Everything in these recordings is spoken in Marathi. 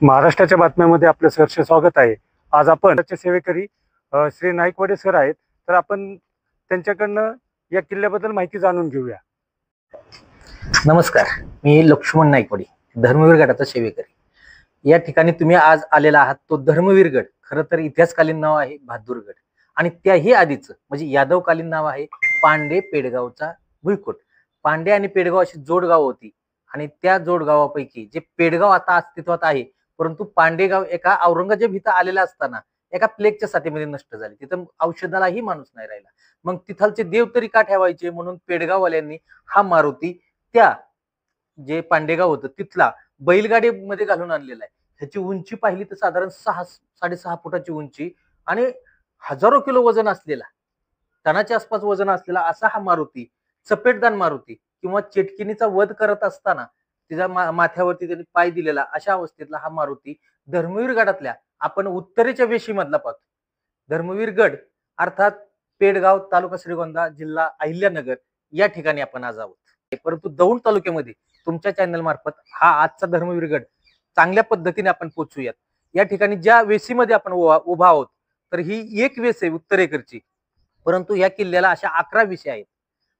महाराष्ट्राच्या बातम्यामध्ये आपलं सहर्ष स्वागत आहे। आज आपण त्याचे सेवेकरी श्री नाईकवाडे सर आहेत, तर आपण त्यांच्याकडनं या किल्ल्याबद्दल माहिती जाणून घेऊया। नमस्कार, मी लक्ष्मण नाईकवाडे, धर्मवीर गडाचा सेवेकरी। या ठिकाणी तुम्ही आज आलेला आहात तो धर्मवीर गड। खरं तर इतिहासकालीन नाव आहे बहादूरगड आणि त्याही आधीचं म्हणजे यादवकालीन नाव आहे पांडे पेडगावचा भुईकोट। पांडे आणि पेडगाव अशी जोडगाव होती आणि त्या जोडगावापैकी जे पेडगाव आता अस्तित्वात आहे, परंतु पांडेगाव एका औरंगजेब इथं आलेला असताना एका प्लेगच्या साथीमध्ये नष्ट झाले। तिथं औषधालाही माणूस नाही राहिला। मग तिथलचे देव तरी का ठेवायचे म्हणून पेडगाववाल्यांनी हा मारुती त्या जे पांडेगाव होतं तिथला बैलगाडीमध्ये घालून आणलेला आहे। ह्याची उंची पाहिली तर साधारण 6-6.5 फुटाची उंची आणि हजारो किलो वजन असलेला, टनाच्या आसपास वजन असलेला असा हा मारुती, चपेटदान मारुती किंवा चेटकिनीचा वध करत असताना तिच्या माथ्यावरती त्यांनी पाय दिलेला अशा अवस्थेतला हा मारुती धर्मवीर गडातल्या आपण उत्तरेच्या वेशीमधला पाहतो। धर्मवीर गड अर्थात पेडगाव, तालुका श्रीगोंदा, जिल्हा अहिल्यानगर या ठिकाणी आपण आज आहोत। परंतु दौंड तालुक्यामध्ये तुमच्या चॅनल मार्फत हा आजचा धर्मवीर गड चांगल्या पद्धतीने आपण पोहोचूयात। या ठिकाणी ज्या वेशीमध्ये आपण उभा आहोत, तर ही एक वेस आहे उत्तरेकडची, परंतु या किल्ल्याला अशा 11 वेशी आहेत।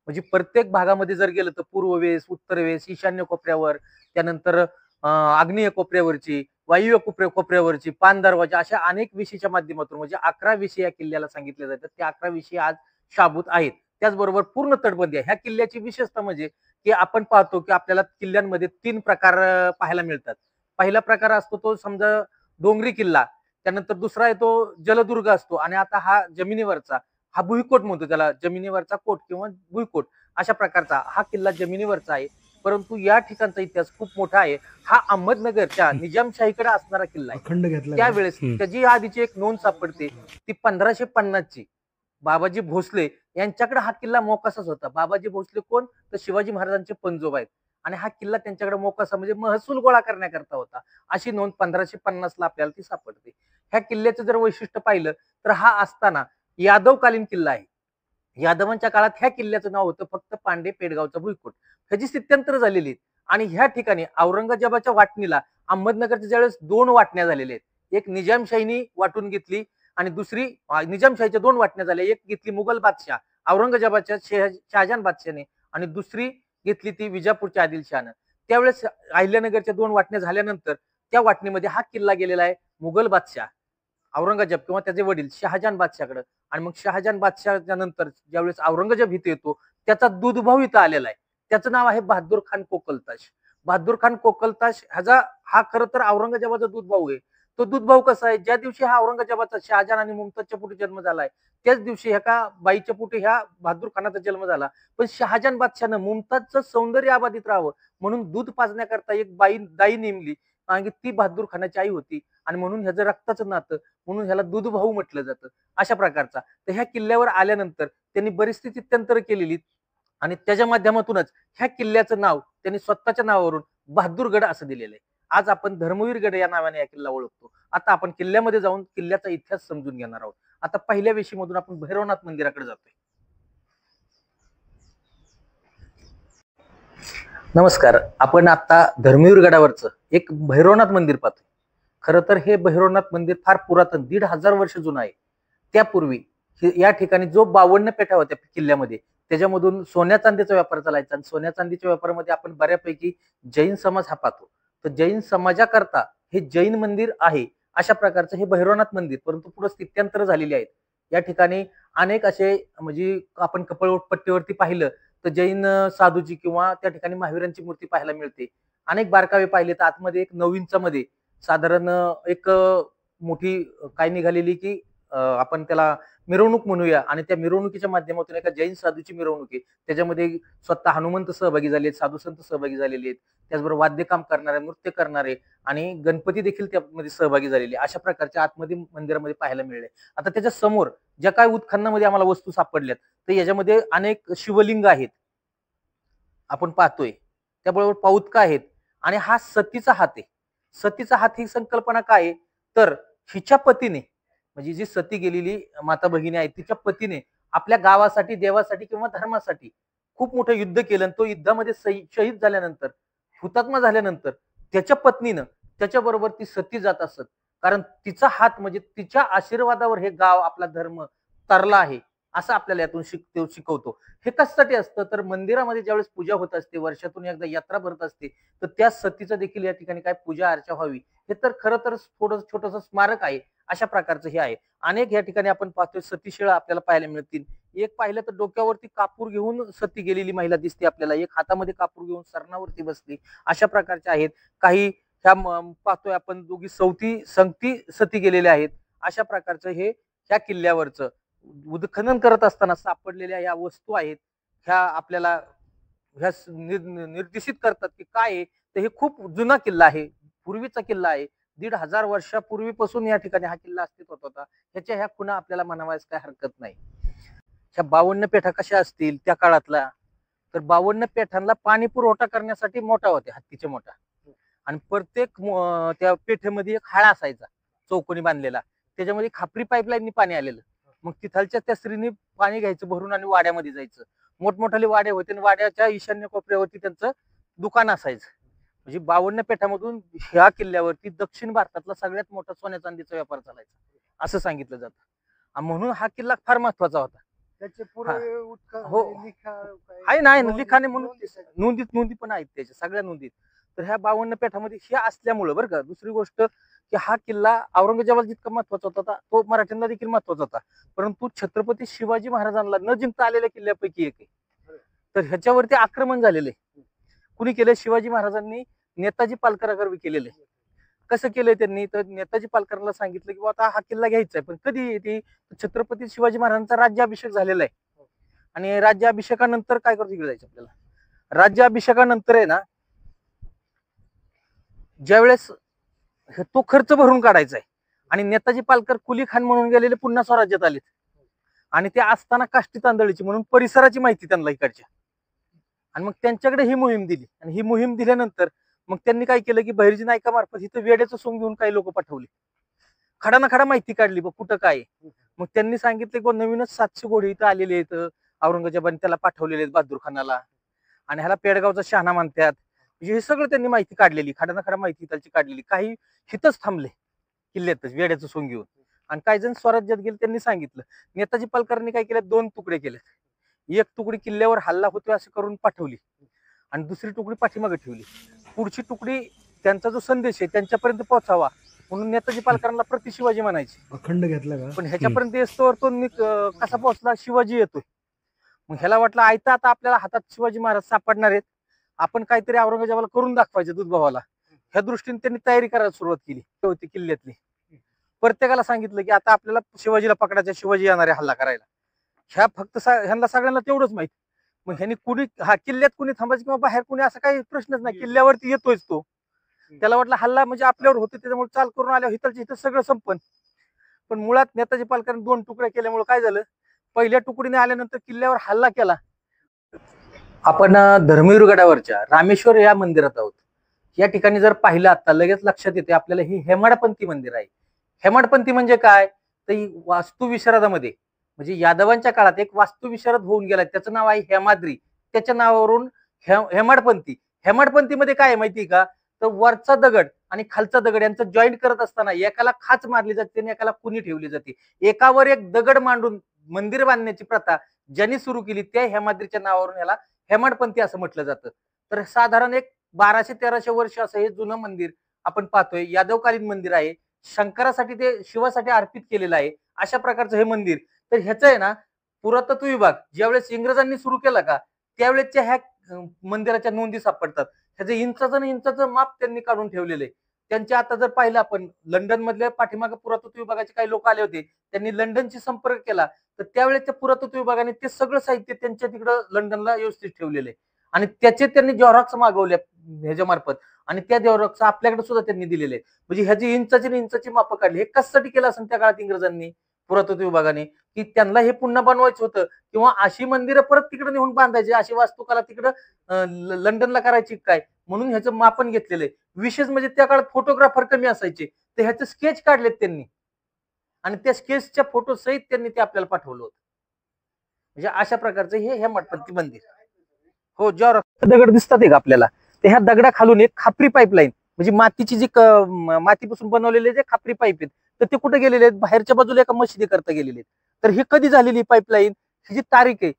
म्हणजे प्रत्येक भागामध्ये जर गेलं तर पूर्व वेस, उत्तर वेस, ईशान्य कोपऱ्यावर, त्यानंतर आग्नेय कोपऱ्यावरची, वायव्य कोपऱ्यावरची, पान दरवाजा अशा अनेक वेशीच्या माध्यमातून म्हणजे 11 वेशी या किल्ल्याला सांगितल्या जातात। त्या 11 वेशी आज शाबूत आहेत। त्याचबरोबर पूर्ण तटबंदी आहे। ह्या किल्ल्याची विशेषता म्हणजे की आपण पाहतो की आपल्याला किल्ल्यांमध्ये 3 प्रकार पाहायला मिळतात। पहिला प्रकार असतो तो समजा डोंगरी किल्ला, त्यानंतर दुसरा आहे तो जलदुर्ग असतो आणि आता हा जमिनीवरचा हा भुईकोट म्हणतो त्याला, जमिनीवरचा कोट किंवा भुईकोट अशा प्रकारचा हा किल्ला जमिनीवरचा आहे। परंतु या ठिकाणचा इतिहास खूप मोठा आहे। हा अहमदनगरच्या निजामशाहीकडे असणारा किल्ला आहे। त्यावेळेस त्याची आधीची एक नोंद सापडते ती 1550 ची। बाबाजी भोसले यांच्याकडे हा किल्ला मोकासाच होता। बाबाजी भोसले कोण, तर शिवाजी महाराजांचे पंजोबा आहेत आणि हा किल्ला त्यांच्याकडे मोकासा म्हणजे महसूल गोळा करण्याकरता होता। अशी नोंद 1550 ला आपल्याला ती सापडते। ह्या किल्ल्याचं जर वैशिष्ट्य पाहिलं तर हा असताना यादवकालीन किल्ला आहे। यादवांच्या काळात ह्या किल्ल्याचं नाव होतं फक्त पांडे पेडगावचा भुईकोट। ह्याची स्थित्यंतर झालेली आणि ह्या ठिकाणी औरंगजेबाच्या वाटणीला अहमदनगरच्या ज्यावेळेस 2 वाटण्या झालेल्या आहेत। एक निजामशाहीने वाटून घेतली आणि दुसरी निजामशाहीच्या 2 वाटण्या झाल्या। एक घेतली मुघल बादशाह औरंगजेबाच्या शहाजहान बादशाहने आणि दुसरी घेतली ती विजापूरच्या आदिलशहानं। त्यावेळेस अहिल्यानगरच्या 2 वाटण्या झाल्यानंतर त्या वाटणीमध्ये हा किल्ला गेलेला आहे मुघल बादशाह औरंगजेब किंवा त्याचे वडील शहाजहान बादशाहकडे। आणि मग शहाजहान बादशाहच्या नंतर ज्यावेळेस औरंगजेब इथे येतो त्याचा दूधभाऊ इथं आलेला आहे। त्याचं नाव आहे बहादूर खान कोकलताश। बहादूर खान कोकलताश हा खरं तर औरंगजेबाचा दूधभाऊ आहे। तो दूधभाऊ कसा आहे, ज्या दिवशी हा औरंगजेबाचा शहाजहान आणि मुमताजच्या पोटी जन्म झालाय त्याच दिवशी एका बाईच्या पोटी ह्या बहादूर खानाचा जन्म झाला। पण शहाजहान बादशाहनं मुमताजचं सौंदर्य अबाधित राहावं म्हणून दूध पाजण्याकरता एक दाई नेमली आणि ती बहादूर खानाची आई होती आणि म्हणून ह्याचं रक्ताचं नातं म्हणून ह्याला दूधभाऊ म्हटलं जातं अशा प्रकारचा। तर ह्या किल्ल्यावर आल्यानंतर त्यांनी बरीच स्थित्यंतर केलेली आणि त्याच्या माध्यमातूनच ह्या किल्ल्याचं नाव त्यांनी स्वतःच्या नावावरून बहादूरगड असं दिलेलं आहे। आज आपण धर्मवीर गड या नावाने या किल्ला ओळखतो। आता आपण किल्ल्यामध्ये जाऊन किल्ल्याचा इतिहास समजून घेणार आहोत। आता पहिल्या वेशीमधून आपण भैरवनाथ मंदिराकडे जातोय। नमस्कार, आपण आता धर्मवीर गडावरचं एक भैरवनाथ मंदिर पाहतोय। खरं तर हे भैरवनाथ मंदिर फार पुरातन 1500 वर्ष जुनं आहे। त्यापूर्वी या ठिकाणी जो 52 पेठा होत्या किल्ल्यामध्ये त्याच्यामधून सोन्या चांदीचा व्यापार चालायचा आणि सोन्या चांदीच्या व्यापारामध्ये आपण बऱ्यापैकी जैन समाज हा पाहतो। तर जैन समाजाकरता हे जैन मंदिर आहे अशा प्रकारचं हे भैरवनाथ मंदिर, परंतु पुढे स्थित्यंतर झालेली आहेत। या ठिकाणी अनेक असे म्हणजे आपण कपाळपट्टीवरती पाहिलं तर जैन साधूची किंवा त्या ठिकाणी महावीरांची मूर्ती पाहायला मिळते। अनेक बारकावे पाहिले तर आतमध्ये एक 9 इंचामध्ये साधारण एक मोठी काय निघालेली की आपण त्याला मिरवणूक म्हणूया आणि त्या मिरवणुकीच्या माध्यमातून एका जैन साधूची मिरवणूक आहे। त्याच्यामध्ये स्वतः हनुमंत सहभागी झाले आहेत, साधू संत सहभागी झालेले आहेत, त्याचबरोबर वाद्यकाम करणारे, नृत्य करणारे आणि गणपती देखील त्यामध्ये सहभागी झालेले अशा प्रकारच्या आतमध्ये मंदिरामध्ये पाहायला मिळले। आता त्याच्या समोर ज्या काय उत्खननामध्ये आम्हाला वस्तू सापडल्यात तर याच्यामध्ये अनेक शिवलिंग आहेत आपण पाहतोय, त्याबरोबर पाऊतका आहेत आणि हा सतीचा हात आहे। सतीचा हात ही संकल्पना काय आहे, तर हिच्या पतीने म्हणजे जी सती गेलेली माता भगिनी आहे तिच्या पतीने आपल्या गावासाठी, देवासाठी किंवा धर्मासाठी खूप मोठं युद्ध केलं आणि तो युद्धामध्ये शहीद झाल्यानंतर, हुतात्मा झाल्यानंतर त्याच्या पत्नीनं त्याच्याबरोबर ती सती जात असत, कारण तिचा हात म्हणजे तिच्या आशीर्वादावर हे गाव आपला धर्म तरला आहे असं आपल्याला यातून शिकवतो. हे कशासाठी असतं तर मंदिरामध्ये ज्यावेळेस पूजा होत असते, वर्षातून एकदा यात्रा भरत असते, तर त्या सतीचं देखील या ठिकाणी काय पूजा अर्चा व्हावी, हे तर खरं तर थोडं छोटंसं स्मारक आहे. अशा प्रकारचं हे आहे. अनेक या ठिकाणी आपण पाहतोय सतीशिळा आपल्याला पाहायला मिळतील. एक पाहिलं तर डोक्यावरती कापूर घेऊन सती गेलेली महिला दिसते आपल्याला, एक हातामध्ये कापूर घेऊन सरणावरती बसली, अशा प्रकारच्या आहेत. काही ह्या पाहतोय आपण दोघी संगती सती गेलेल्या आहेत. अशा प्रकारचं हे ह्या किल्ल्यावरचं उत्खनन करत असताना सापडलेल्या या वस्तू आहेत. ह्या आपल्याला ह्या निर्देशित करतात की काय आहे. तर हे खूप जुना किल्ला आहे, पूर्वीचा किल्ला आहे. 1500 वर्षापूर्वीपासून या ठिकाणी हा किल्ला अस्तित्वात होता. ह्याच्या ह्या खुणा आपल्याला म्हणावयास काय हरकत नाही. ह्या 52 पेठा कशा असतील त्या काळातला, तर 52 पेठांना पाणी पुरवठा करण्यासाठी मोठा होते, हत्तीचे मोठा. आणि प्रत्येक त्या पेठेमध्ये एक हाळा असायचा चौकोनी बांधलेला, त्याच्यामध्ये खापरी पाईपलाईननी पाणी आलेलं. मग तिथलच्या त्या स्त्रीनी पाणी घ्यायचं भरून आणि वाड्यामध्ये जायचं. मोठमोठाले वाडे होते आणि वाड्याच्या ईशान्य कोपऱ्यावरती त्यांचं दुकान असायचं. म्हणजे 52 पेठामधून ह्या किल्ल्यावरती दक्षिण भारतातला सगळ्यात मोठा सोन्या चांदीचा व्यापार चालायचा असं सांगितलं जातं. आणि म्हणून हा किल्ला फार महत्वाचा होता. त्याचे हो. आहे ना, लिखाणे म्हणून नोंदी पण आहेत त्याच्या सगळ्या नोंदीत. तर ह्या 52 पेठामध्ये हे असल्यामुळं बरं का, दुसरी गोष्ट की हा किल्ला औरंगजेबाला जितका महत्वाचा होता तो मराठ्यांना देखील महत्वाचा होता, परंतु छत्रपती शिवाजी महाराजांना न जिंकता आलेल्या किल्ल्यापैकी एक आहे. तर ह्याच्यावरती आक्रमण झालेले कुणी केले, शिवाजी महाराजांनी नेताजी पालकरांवर केलेले. कसं केलंय त्यांनी, तर नेताजी पालकरांना सांगितलं की आता हा किल्ला घ्यायचा आहे, पण कधी ती छत्रपती शिवाजी महाराजांचा राज्याभिषेक झालेला आहे. आणि राज्याभिषेकानंतर काय करतो इकडे जायचं आपल्याला, राज्याभिषेकानंतर आहे ना, ज्यावेळेस तो खर्च भरून काढायचा आहे आणि नेताजी पालकर कुली खान म्हणून गेलेले पुन्हा स्वराज्यात आलेत आणि ते असताना काष्टी तांदळीची म्हणून परिसराची माहिती त्यांना इकडच्या, आणि मग त्यांच्याकडे ही मोहीम दिली. आणि ही मोहीम दिल्यानंतर मग त्यांनी काय केलं की बहिर्जी नायकामार्फत इथं वेड्याचं सोंग घेऊन काही लोक पाठवले, खडा ना खडा माहिती काढली बघ कुठं काय. मग त्यांनी सांगितले की नवीनच 700 घोडे इथं आलेले आहेत, औरंगजेबाने त्याला पाठवलेले आहेत बहादूर खानाला, आणि ह्याला पेडगावचा शहाणा मानतात. म्हणजे हे सगळं त्यांनी माहिती काढलेली, खडा ना खडा माहिती त्याची काढलेली. काही हितच थांबले किल्ल्यातच वेड्याचं सोंग घेऊन, आणि काही जण स्वराज्यात गेले. त्यांनी सांगितलं, नेताजी पालकरांनी काय केलं, 2 तुकडे केले. एक तुकडी किल्ल्यावर हल्ला होतोय असं करून पाठवली आणि दुसरी तुकडी पाठीमागे ठेवली. पुढची तुकडी त्यांचा जो संदेश आहे त्यांच्यापर्यंत पोहोचावा म्हणून नेताजी पालकरांना प्रति शिवाजी म्हणायचे. अखंड घेतला का, पण ह्याच्यापर्यंत येतोवर तो कसा पोहोचला, शिवाजी येतोय. मग ह्याला वाटलं आयता आता आपल्याला हातात शिवाजी महाराज सापडणार आहेत, आपण काहीतरी औरंगजेबाला करून दाखवायचे दूधभावाला. ह्या दृष्टीने त्यांनी तयारी करायला सुरुवात केली होती किल्ल्यातली. प्रत्येकाला सांगितलं की आता आपल्याला शिवाजीला पकडायचं, शिवाजी येणारे हल्ला करायला. ह्या फक्त ह्यांना सगळ्यांना तेवढंच माहिती. मग ह्यांनी कुणी किल्ल्यात कुणी थांबायचं किंवा बाहेर कुणी असा काही प्रश्नच नाही, किल्ल्यावरती येतोयच तो. त्याला वाटलं हल्ला म्हणजे आपल्यावर होते त्याच्यामुळे चाल करून आल्यावर इथलच्या इथं सगळं संपन. पण मुळात नेताजी पालकरांनी 2 तुकड्या केल्यामुळे काय झालं, पहिल्या तुकडीने आल्यानंतर किल्ल्यावर हल्ला केला. आपण धर्मवीर गडावरच्या रामेश्वर या मंदिरात आहोत. या ठिकाणी जर पाहिलं आता लगेच लक्षात येते आपल्याला ही हेमाडपंथी मंदिर आहे. हेमाडपंथी म्हणजे काय, तर वास्तुविशारदामध्ये म्हणजे यादवांच्या काळात एक वास्तुविशारद होऊन गेला, त्याचं नाव आहे हेमाद्री. त्याच्या नावावरून हेमाडपंथी. हेमाडपंथीमध्ये काय आहे माहिती का, तर वरचा दगड आणि खालचा दगड यांचं जॉईंट करत असताना एकाला खाच मारली जाते आणि एकाला कुणी ठेवली जाते. एकावर एक दगड मांडून मंदिर बांधण्याची प्रथा ज्यांनी सुरू केली त्या हेमाद्रीच्या नावावरून याला हेमाडपंथी असं म्हटलं जातं. तर साधारण एक 1200-1300 वर्ष असं हे जुनं मंदिर आपण पाहतोय. यादवकालीन मंदिर आहे, शंकरासाठी ते शिवासाठी अर्पित केलेलं आहे, अशा प्रकारचं हे मंदिर. तर ह्याचं आहे ना पुरातत्व विभाग ज्यावेळेस इंग्रजांनी सुरू केला का त्यावेळेसच्या ह्या मंदिराच्या नोंदी सापडतात. ह्याचं इंचाचं माप त्यांनी काढून ठेवलेलं आहे. त्यांच्या आता जर पाहिलं आपण लंडन मधल्या पाठीमागे पुरातत्व विभागाचे काही लोक आले होते, त्यांनी लंडनशी संपर्क केला, तर त्यावेळेच्या पुरातत्व विभागाने ते सगळं साहित्य त्यांच्या तिकडं लंडनला व्यवस्थित ठेवलेलं आहे आणि त्याचे त्यांनी झेरॉक्स मागवले ह्याच्या मार्फत आणि त्या झेरॉक्स आपल्याकडे सुद्धा त्यांनी दिलेले आहेत. म्हणजे ह्याची इंचाची माप काढली. हे कशासाठी केलं असेल त्या काळात इंग्रजांनी, पुरातत्व विभागाने, की त्यांना हे पुन्हा बनवायचं होतं किंवा अशी मंदिरं परत तिकडे नेऊन बांधायची, अशी वास्तुकला तिकडं लंडनला करायची काय, म्हणून ह्याचं मापन घेतलेलं आहे. विशेष म्हणजे त्या काळात फोटोग्राफर कमी असायचे, तर ह्याचे स्केच काढलेत त्यांनी आणि त्या स्केचच्या फोटो सहित त्यांनी ते आपल्याला पाठवलं होतं. म्हणजे अशा प्रकारचं हे हेमाडपंथी मंदिर. हो, ज्या दगड दिसतात का आपल्याला, ते ह्या दगडा खालून एक खापरी पाईपलाईन म्हणजे मातीची जी मातीपासून बनवलेले जे खापरी पाईप आहेत तर ते कुठे गेलेले आहेत, बाहेरच्या बाजूला एका मशिदी करता गेलेले आहेत. तर ही कधी झालेली पाईपलाईन, ही जी तारीख आहे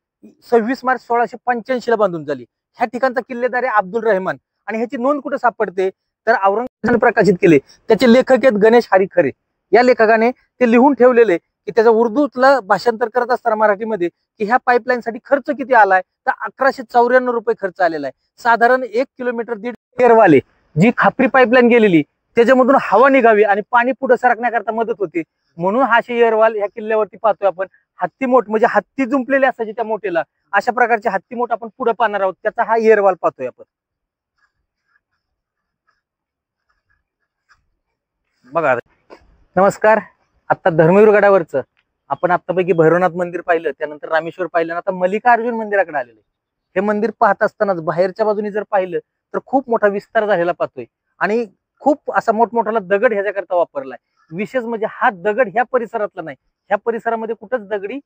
26 मार्च 1685 ला बांधून झाली. ह्या ठिकाणचा किल्लेदार आहे अब्दुल रहमान. आणि ह्याची नोंद कुठे सापडते, तर औरंगजेबाने प्रकाशित केले. त्याचे लेखक आहेत गणेश हरी खरे. या लेखकाने ते लिहून ठेवलेले की त्याचा उर्दूतला भाषांतर करत असताना मराठीमध्ये की ह्या पाईपलाईनसाठी खर्च किती आलाय, तर 1194 रुपये खर्च आलेला आहे. साधारण 1 किलोमीटर दीड एअरवाले जी खापरी पाईपलाईन गेलेली त्याच्यामधून हवा निघावी आणि पाणी पुढे सरकण्याकरता मदत होते, म्हणून हा एअरवाल ह्या किल्ल्यावरती पाहतोय आपण. हत्तीमोठ म्हणजे हत्ती जुंपलेले असायचे त्या मोठेला, अशा प्रकारचे हत्तीमोठ आपण पुढे पाहणार आहोत. त्याचा हा एअरवाल पाहतोय आपण. बघा, नमस्कार. आता धर्मवीर गडावरचं आपण आतापैकी भैरवनाथ मंदिर पाहिलं, त्यानंतर रामेश्वर पाहिलं, आता मल्लिकार्जुन मंदिराकडे आलेलं आहे. हे मंदिर पाहत असतानाच बाहेरच्या बाजूने जर पाहिलं तर खूप मोठा विस्तार झालेला पाहतोय आणि खूप असा मोठमोठाला दगड ह्याच्याकरता वापरलाय. विशेष म्हणजे हा दगड ह्या परिसरातला नाही, ह्या परिसरामध्ये कुठंच दगडी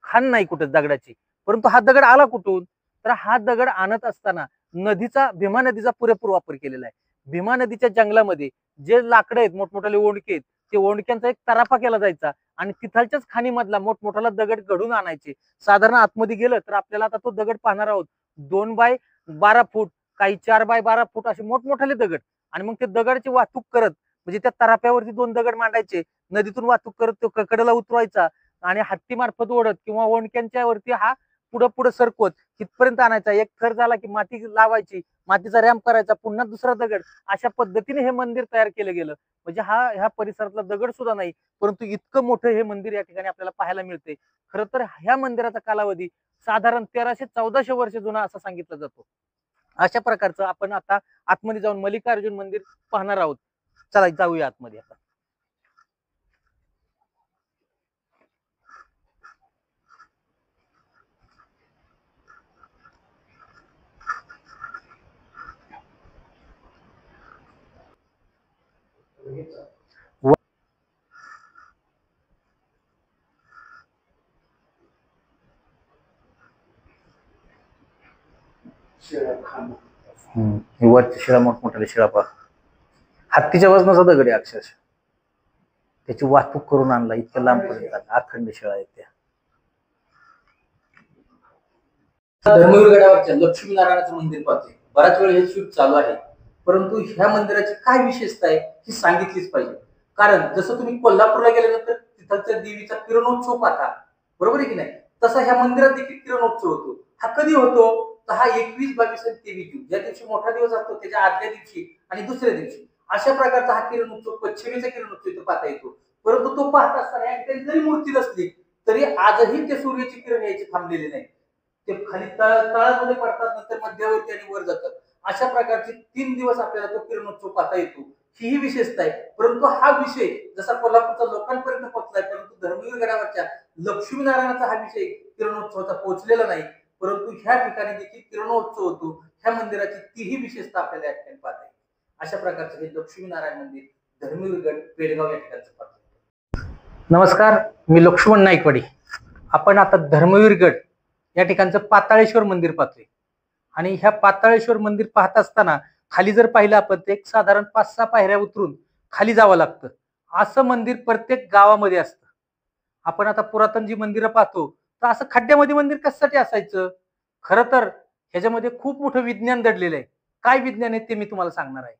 खाण नाही कुठंच दगडाची. परंतु हा दगड आला कुठून, तर हा दगड आणत असताना भीमा नदीचा पुरेपूर वापर केलेला आहे. भीमा नदीच्या जंगलामध्ये जे लाकडं आहेत, मोठमोठाले ओंडके आहेत, ते ओंडक्यांचा एक तराफा केला जायचा आणि तिथलच्याच खाणीमधला मोठमोठाला दगड घडून आणायचे. साधारण आतमध्ये गेलं तर आपल्याला आता तो दगड पाहणार आहोत. 2 बाय 12 फूट, काही 4 बाय 12 फूट असे मोठमोठाले दगड. आणि मग ते दगडची वाहतूक करत म्हणजे त्या तराफ्यावरती 2 दगड मांडायचे, नदीतून वाहतूक करत तो कडेला उतरवायचा आणि हत्ती मार्फत ओढत किंवा ओंडक्यांच्या वरती हा पुढं पुढं सरकवत तिथपर्यंत आणायचा. एक थर झाला की माती लावायची, मातीचा रॅम्प करायचा, पुन्हा दुसरा दगड. अशा पद्धतीने हे मंदिर तयार केलं गेलं. म्हणजे ह्या परिसरातला दगड सुद्धा नाही, परंतु इतकं मोठं हे मंदिर या ठिकाणी आपल्याला पाहायला मिळते. खरं तर ह्या मंदिराचा कालावधी साधारण 1300-1400 वर्ष जुना असा सांगितला जातो. अशा प्रकारचं आपण आता आतमध्ये जाऊन मल्लिकार्जुन मंदिर पाहणार आहोत. चला जाऊया आतमध्ये आता. वरच्या शिळा मोठमोठ्या शिळा पहा, हत्तीच्या वजनाचा दगड आहे अक्षरशः. त्याची वाहतूक करून आणला, इतक्या लांब पर्यंत अखंड शिळा आहेत त्या. धर्मवीर गडावरच्या लक्ष्मीनारायणाचं मंदिर पाहतोय. बराच वेळ हे शूट चालू आहे, परंतु ह्या मंदिराची काय विशेषता आहे ही सांगितलीच पाहिजे. कारण जसं तुम्ही कोल्हापूरला गेल्यानंतर तिथलच्या देवीचा किरणोत्सव पाहता, बरोबर आहे की नाही, तसा ह्या मंदिरात देखील किरणोत्सव होतो. हा कधी होतो, तर हा 21, 22 आणि 23 जून, ज्या दिवशी मोठा दिवस असतो त्याच्या आदल्या दिवशी आणि दुसऱ्या दिवशी अशा प्रकारचा हा किरणोत्सव, पश्चिमेचा किरणोत्सव इथं पाहता येतो. परंतु तो पाहत असताना या ठिकाणी जरी मूर्ती नसली तरी आजही ते सूर्याची किरण यायची थांबलेली नाही. ते खाली तळामध्ये पडतात, नंतर मध्यावरती आणि वर जातात. अशा प्रकारचे 3 दिवस आपल्याला तो किरणोत्सव पाहता येतो. ही विशेषता आहे. परंतु हा विषय जसा कोल्हापूरच्या लोकांपर्यंत पोहोचलाय, परंतु धर्मवीर गडावरच्या लक्ष्मीनारायणाचा हा विषय किरणोत्सवाचा पोहोचलेला नाही. परंतु ह्या ठिकाणी देखील किरणोत्सव होतो. ह्या मंदिराची तीही विशेषता आपल्याला या ठिकाणी पाहता येईल. अशा प्रकारचं हे लक्ष्मीनारायण मंदिर धर्मवीर गड पेडगाव या ठिकाणचं पाहतो. नमस्कार, मी लक्ष्मण नाईकवाडी. आपण आता धर्मवीर गड या ठिकाणचं पाताळेश्वर मंदिर पाहतोय. आणि ह्या पाताळेश्वर मंदिर पाहत असताना खाली जर पाहिलं आपण ते एक साधारण 5-6 पायऱ्या उतरून खाली जावं लागतं. असं मंदिर प्रत्येक गावामध्ये असतं. आपण आता पुरातन जी मंदिरं पाहतो तर असं खड्ड्यामध्ये मंदिर कशासाठी असायचं, खरं तर ह्याच्यामध्ये खूप मोठं विज्ञान दडलेलं आहे. काय विज्ञान आहे ते मी तुम्हाला सांगणार आहे.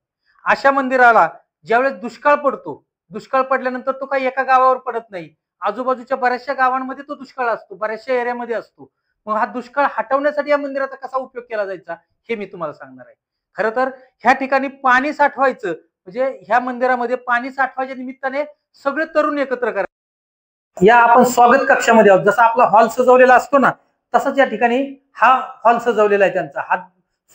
अशा मंदिराला ज्यावेळेस दुष्काळ पडतो, दुष्काळ पडल्यानंतर तो काही एका गावावर पडत नाही, आजूबाजूच्या बऱ्याचशा गावांमध्ये तो दुष्काळ असतो, बऱ्याचशा एरियामध्ये असतो. मग हा दुष्काळ हटवण्यासाठी या मंदिराचा कसा उपयोग केला जायचा हे मी तुम्हाला सांगणार आहे. खरं तर ह्या ठिकाणी पाणी साठवायचं म्हणजे ह्या मंदिरामध्ये पाणी साठवायच्या निमित्ताने सगळे तरुण एकत्र करायचे. या आपण स्वागत कक्षामध्ये आहोत. जसा आपला हॉल सजवलेला असतो ना, तसंच या ठिकाणी हा हॉल सजवलेला आहे त्यांचा. हा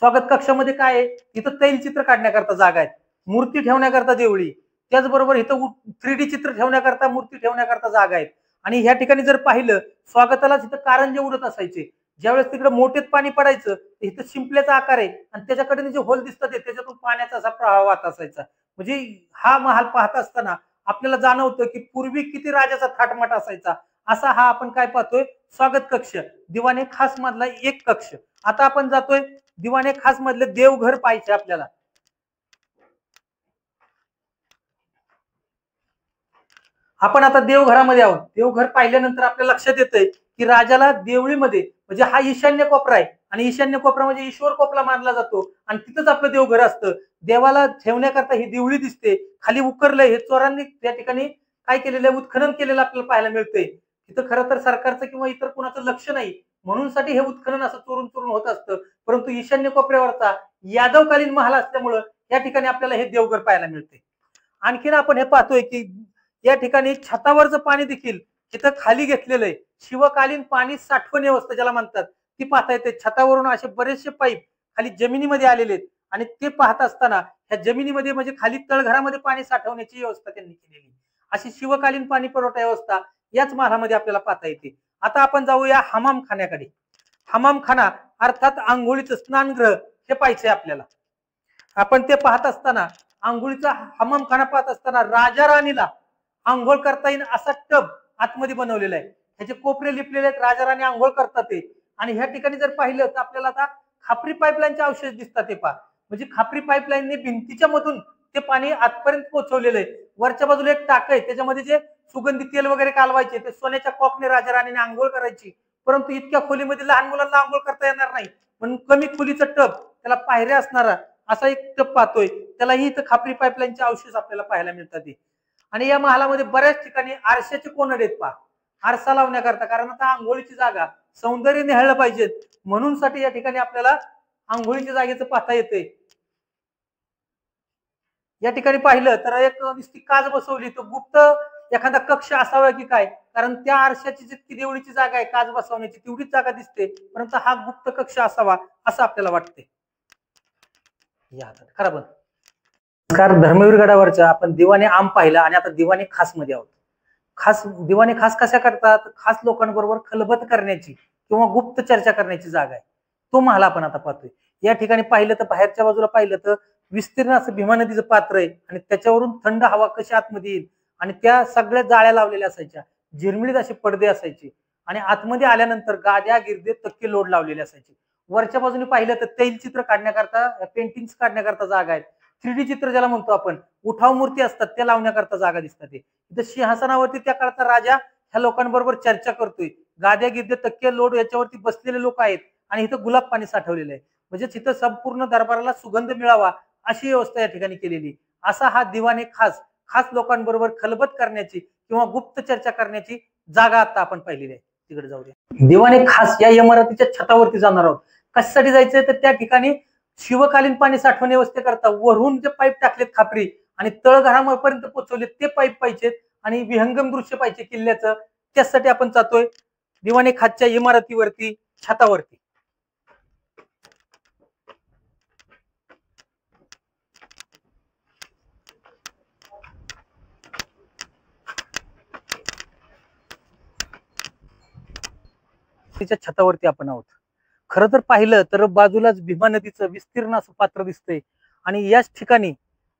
स्वागत कक्षामध्ये काय आहे, इथं तैलचित्र काढण्याकरता जागा आहे, मूर्ती ठेवण्याकरता देवळी, त्याचबरोबर इथं 3D चित्र ठेवण्याकरता, मूर्ती ठेवण्याकरता जागा आहेत. आणि ह्या ठिकाणी जर पाहिलं स्वागतालाच इथं कारंजे उडत असायचे. ज्यावेळेस तिकडे मोठेत पाणी पडायचं इथं शिंपल्याचा आकार आहे आणि त्याच्याकडे जे होल दिसतात त्याच्यातून पाण्याचा असा प्रवाह वाहत असायचा. म्हणजे हा महाल पाहत असताना आपल्याला जाणवतं की पूर्वी किती राजाचा थाटमाट असायचा. असा हा आपण काय पाहतोय, स्वागत कक्ष, दिवाणे खास मधला एक कक्ष. आता आपण जातोय दिवाणे खास मधले देवघर पाहायचे आपल्याला. आपण आता देवघरामध्ये आहोत. देवघर पाहिल्यानंतर आपल्या लक्षात येतंय की राजाला देवळीमध्ये म्हणजे हा ईशान्य कोपरा आहे आणि ईशान्य कोपरा म्हणजे ईश्वर कोपरा मानला जातो आणि तिथंच आपलं देवघर असतं. देवाला ठेवण्याकरता ही देवळी दिसते. खाली उकरलंय, हे चोरांनी त्या ठिकाणी काय केलेलं आहे, उत्खनन केलेलं आपल्याला पाहायला मिळतंय. तिथं खरं तर सरकारचं किंवा इतर कुणाचं लक्ष नाही, म्हणून साठी हे उत्खनन असं चोरून चोरून होत असतं. परंतु ईशान्य कोपऱ्यावरचा यादवकालीन महाल असल्यामुळं या ठिकाणी आपल्याला हे देवघर पाहायला मिळते. आणखीन आपण हे पाहतोय की या ठिकाणी छतावरचं पाणी देखील इथं खाली घेतलेलं आहे. शिवकालीन पाणी साठवण व्यवस्था ज्याला म्हणतात ती पाहता येते. छतावरून असे बरेचसे पाईप खाली जमिनीमध्ये आलेले आहेत आणि ते पाहत असताना ह्या जमिनीमध्ये म्हणजे खाली तळघरामध्ये पाणी साठवण्याची व्यवस्था त्यांनी केलेली. अशी शिवकालीन पाणी पुरवठा व्यवस्था याच महालामध्ये आपल्याला पाहता येते. आता आपण जाऊया हमामखान्याकडे. हमामखाना अर्थात आंघोळीचं स्नानगृह हे पाहायचंय आपल्याला. आपण ते पाहत असताना आंघोळीचा हमामखाना पाहत असताना राजा राणीला आंघोळ करता येईल असा टब आतमध्ये बनवलेला आहे. ह्याचे कोपरे लिपलेले आहेत. राजा राणी आंघोळ करतात ते. आणि ह्या ठिकाणी जर पाहिलं तर आपल्याला आता खापरी पाईपलाईनचे अवशेष दिसतात. ते पहा, म्हणजे खापरी पाईपलाईनने भिंतीच्या मधून ते पाणी आतपर्यंत पोहोचवलेलं आहे. वरच्या बाजूला एक टाक आहे, त्याच्यामध्ये जे सुगंधी तेल वगैरे कालवायचे ते सोन्याच्या कॉकने राजा राणीने आंघोळ करायची. परंतु इतक्या खोलीमध्ये लहान मुलांना आंघोळ करता येणार नाही, म्हणून कमी खोलीचं टब, त्याला पायऱ्या असणारा असा एक टब पाहतोय. त्यालाही इथं खापरी पाईपलाईनचे अवशेष आपल्याला पाहायला मिळतात. आणि या महालामध्ये बऱ्याच ठिकाणी आरशाचे कोनड आहेत पहा, आरसा लावण्याकरता. कारण आता आंघोळीची जागा सौंदर्य निहाळलं पाहिजे म्हणून साठी या ठिकाणी आपल्याला आंघोळीच्या जागेचं पाहता येते. या ठिकाणी पाहिलं तर एक नुसती काच बसवली, तो गुप्त एखादा कक्ष असावा की काय, कारण त्या आरशाची जितकी देवळीची जागा आहे काच बसवण्याची तेवढीच जागा दिसते, परंतु हा गुप्त कक्ष असावा असं आपल्याला वाटते. खरं पण नमस्कार. धर्मवीर गडावरच्या आपण दिवाने आम पाहिला आणि आता दिवाने खास मध्ये आहोत. खास दिवाने खास कशा करतात, खास लोकांबरोबर खलबत करण्याची किंवा गुप्त चर्चा करण्याची जागा आहे. तो महाल आपण आता पाहतोय. या ठिकाणी पाहिलं तर बाहेरच्या बाजूला पाहिलं तर विस्तीर्ण असं भीमा नदीचं पात्र आहे आणि त्याच्यावरून थंड हवा कशी आतमध्ये येईल आणि त्या सगळ्या जाळ्या लावलेल्या असायच्या, झिरमिळीत असे पडदे असायचे आणि आतमध्ये आल्यानंतर गाद्या गिरदे तक्के लोड लावलेले असायचे. वरच्या बाजूने पाहिलं तर तैलचित्र काढण्याकरता, पेंटिंग काढण्याकरता जागा आहेत. 3D चित्र ज्याला म्हणतो आपण, उठाव मूर्ती असतात त्या लावण्याकरता जागा दिसतात. इथं सिंहासनावरती त्या काळाचा राजा ह्या लोकांबरोबर चर्चा करतोय. गाद्या गिद्दे तक्के लोड याच्यावरती बसलेले लोक आहेत आणि इथं गुलाब पाणी साठवलेलं आहे. म्हणजे तिथं संपूर्ण दरबाराला सुगंध मिळावा अशी व्यवस्था या ठिकाणी केलेली. असा हा दिवाने खास खास लोकांबरोबर खलबत करण्याची किंवा गुप्त चर्चा करण्याची जागा आता आपण पाहिलेली आहे. तिकडे जाऊया. दिवाने खास या इमारतीच्या छतावरती जाणार आहोत. कशासाठी जायचंय तर त्या ठिकाणी शिवकालीन पाणी साठवण व्यवस्थेकरता वरून जे पाईप टाकलेत खापरी आणि तळघरापर्यंत पोहोचवलेत ते पाईप पाहिजेत आणि विहंगम दृश्य पाहिजे किल्ल्याचं, त्यासाठी आपण जातोय दिवाने खासच्या इमारतीवरती, छतावरती. छतावरती आपण आहोत. खरं तर पाहिलं तर बाजूलाच भीमा नदीचं विस्तीर्ण असं पात्र दिसतंय आणि याच ठिकाणी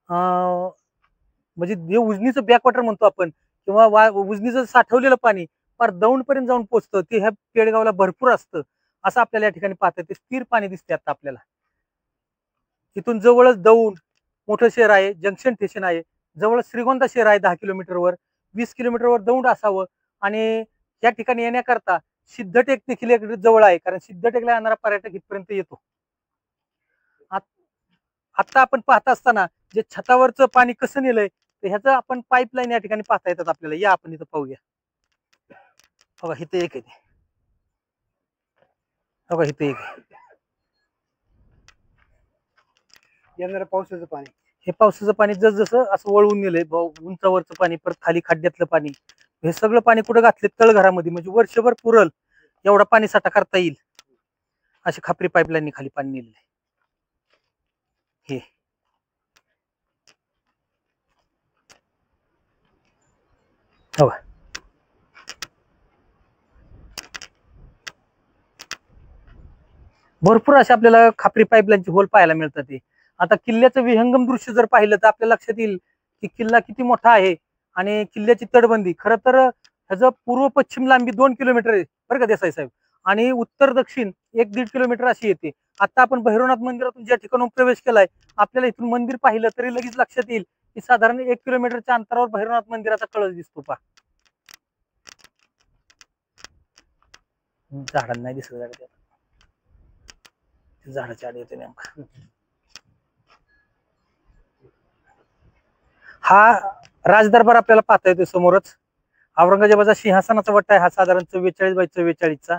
म्हणजे जे उजनीचं बॅकवॉटर म्हणतो आपण किंवा उजनीचं साठवलेलं पाणी फार दौंड पर्यंत जाऊन पोहोचतं. ते ह्या पेडगावला भरपूर असतं असं आपल्याला या ठिकाणी पाहता येते. स्थिर पाणी दिसते आता आपल्याला. इथून जवळच दौंड मोठं शहर आहे, जंक्शन स्टेशन आहे, जवळ श्रीगोंदा शहर आहे 10 किलोमीटरवर, 20 किलोमीटरवर दौंड असावं. आणि या ठिकाणी येण्याकरता सिद्धटेक देखील एक जवळ आहे, कारण सिद्धटेकला येणारा पर्यटक इथपर्यंत येतो. आता आपण पाहत असताना जे छतावरचं पाणी कसं नेलंय तर ह्याचं आपण पाईपलाईन या ठिकाणी पाहता येतात आपल्याला. या आपण इथं पाहूया. बघा इथे एक आहे, बघा इथे एक आहे. येणारं पावसाचं पाणी, हे पावसाचं पाणी जसं असं वळवून नेलंय, उंचावरचं पाणी, परत खाली खड्ड्यातलं पाणी, हे सगळं पाणी कुठं घातले तळघरामध्ये, म्हणजे वर्षभर पुरल एवढा पाणी साठा करता येईल अशी खापरी पाईपलाईन खाली पाणी नेलेलं आहे. हे भरपूर असे आपल्याला खापरी पाईपलाईनचे होल पाहायला मिळतात. आता किल्ल्याचं विहंगम दृश्य जर पाहिलं तर आपल्या लक्षात येईल की किल्ला किती मोठा आहे आणि किल्ल्याची तटबंदी. खरं तर ह्याचं पूर्व पश्चिम लांबी 2 किलोमीटर आहे बरं का देसाई साहेब. आणि उत्तर दक्षिण 1-1.5 किलोमीटर अशी येते. आता आपण भैरवनाथ मंदिरातून ज्या ठिकाणून प्रवेश केलाय, आपल्याला इथून मंदिर पाहिलं तरी लगेच लक्षात येईल की साधारण 1 किलोमीटरच्या अंतरावर भैरवनाथ मंदिराचा कळस दिसतो पहा. झाडांना नाही दिसत झाड, झाडाच्या आड येते नेमका. हा राजदरबार आपल्याला पाहता येतो समोरच. औरंगजेबाचा सिंहासनाचा वट्टा आहे हा साधारण 44x44चा.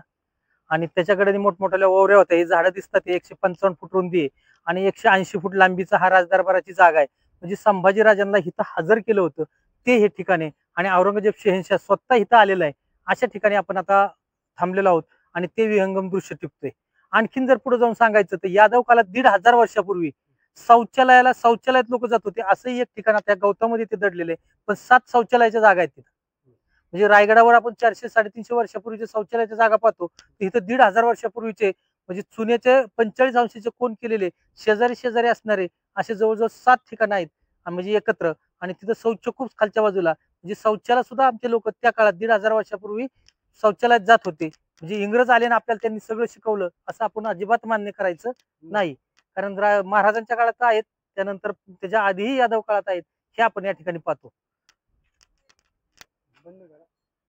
आणि त्याच्याकडे मोठमोठ्या ओवऱ्या होत्या. ही झाडं दिसतात, 155 फूट रुंदी आहे आणि 180 फूट लांबीचा हा राजदरबाराची जागा आहे. म्हणजे संभाजीराजांना इथं हजर केलं होतं ते हे ठिकाण आहे. आणि औरंगजेब शहेनशाह स्वतः इथं आलेला आहे. अशा ठिकाणी आपण आता थांबलेलो आहोत आणि ते विहंगम दृश्य टिपतोय. आणखीन जर पुढे जाऊन सांगायचं तर यादव काळात 1500 वर्षापूर्वी शौचालयात लोक जात होते. असंही एक ठिकाण त्या गौतममध्ये ते दडलेले आहे. पण 7 शौचालयाच्या जागा आहेत तिथं. म्हणजे रायगडावर आपण 400-350 वर्षापूर्वीच्या शौचालयाच्या जागा पाहतो, इथं 1500 वर्षापूर्वीचे म्हणजे चुन्याचे 45 अंशाचे कोन केलेले शेजारी शेजारी असणारे असे जवळजवळ 7 ठिकाणं आहेत म्हणजे एकत्र. आणि तिथं शौच खूप खालच्या बाजूला, म्हणजे शौचालय सुद्धा आमचे लोक त्या काळात 1500 वर्षापूर्वी शौचालयात जात होते. म्हणजे इंग्रज आले ना आपल्याला त्यांनी सगळं शिकवलं असं आपण अजिबात मान्य करायचं नाही. कारण महाराजांच्या काळात आहेत, त्यानंतर त्याच्या आधीही यादव काळात आहेत, हे आपण या ठिकाणी पाहतो.